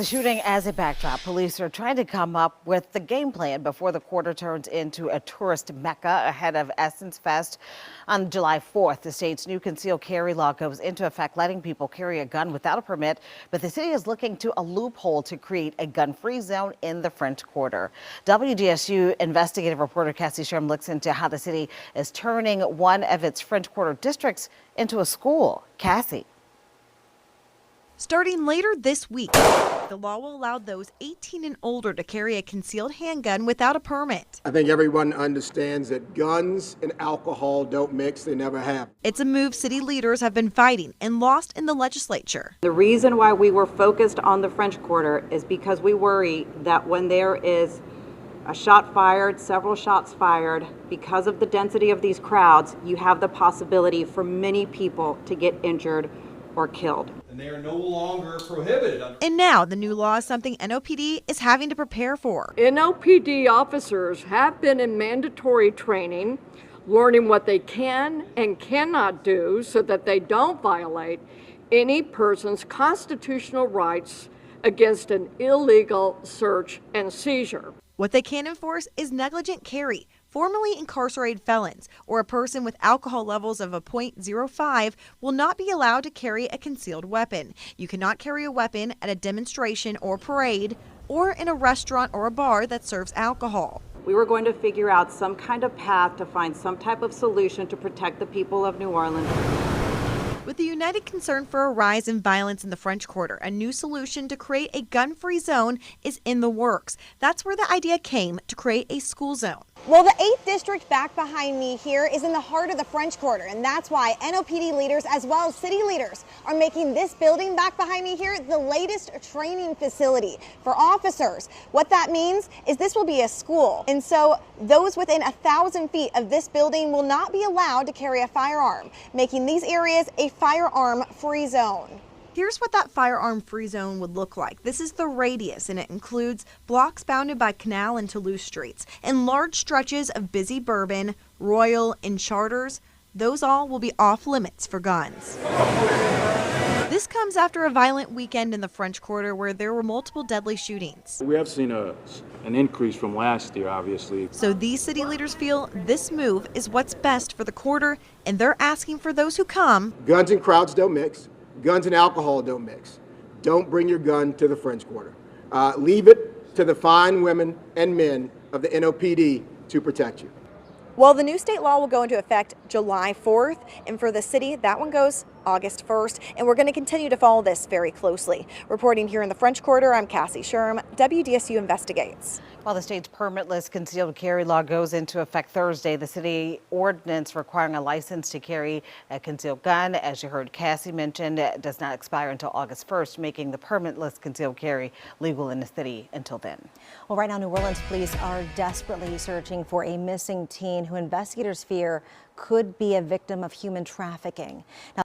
With the shooting as a backdrop, police are trying to come up with the game plan before the quarter turns into a tourist mecca ahead of Essence Fest on July 4th. The state's new concealed carry law goes into effect, letting people carry a gun without a permit, but the city is looking to a loophole to create a gun-free zone in the French Quarter. WDSU investigative reporter Cassie Sherm looks into how the city is turning one of its French Quarter districts into a school. Cassie. Starting later this week, the law will allow those 18 and older to carry a concealed handgun without a permit. I think everyone understands that guns and alcohol don't mix, they never have. It's a move city leaders have been fighting and lost in the legislature. The reason why we were focused on the French Quarter is because we worry that when there is a shot fired, several shots fired, because of the density of these crowds, you have the possibility for many people to get injured or killed. And they are no longer prohibited. And now the new law is something NOPD is having to prepare for. NOPD officers have been in mandatory training, learning what they can and cannot do so that they don't violate any person's constitutional rights against an illegal search and seizure. What they can enforce is negligent carry. Formerly incarcerated felons or a person with alcohol levels of a .05 will not be allowed to carry a concealed weapon. You cannot carry a weapon at a demonstration or parade or in a restaurant or a bar that serves alcohol. We were going to figure out some kind of path to find some type of solution to protect the people of New Orleans. With the united concern for a rise in violence in the French Quarter, a new solution to create a gun-free zone is in the works. That's where the idea came to create a school zone. Well, the 8th district back behind me here is in the heart of the French Quarter, and that's why NOPD leaders as well as city leaders are making this building back behind me here the latest training facility for officers. What that means is this will be a school, and so those within 1,000 feet of this building will not be allowed to carry a firearm, making these areas a firearm-free zone. Here's what that firearm-free zone would look like. This is the radius, and it includes blocks bounded by Canal and Toulouse streets and large stretches of busy Bourbon, Royal, and Charters. Those all will be off limits for guns. This comes after a violent weekend in the French Quarter where there were multiple deadly shootings. We have seen an increase from last year, obviously. So these city leaders feel this move is what's best for the quarter, and they're asking for those who come. Guns and crowds don't mix. Guns and alcohol don't mix. Don't bring your gun to the French Quarter. Leave it to the fine women and men of the NOPD to protect you. Well, the new state law will go into effect July 4th, and for the city, that one goes August 1st, and we're going to continue to follow this very closely. Reporting here in the French Quarter, I'm Cassie Sherm, WDSU Investigates. While the state's permitless concealed carry law goes into effect Thursday, the city ordinance requiring a license to carry a concealed gun, as you heard Cassie mention, does not expire until August 1st, making the permitless concealed carry legal in the city until then. Well, right now, New Orleans police are desperately searching for a missing teen who investigators fear could be a victim of human trafficking. Now,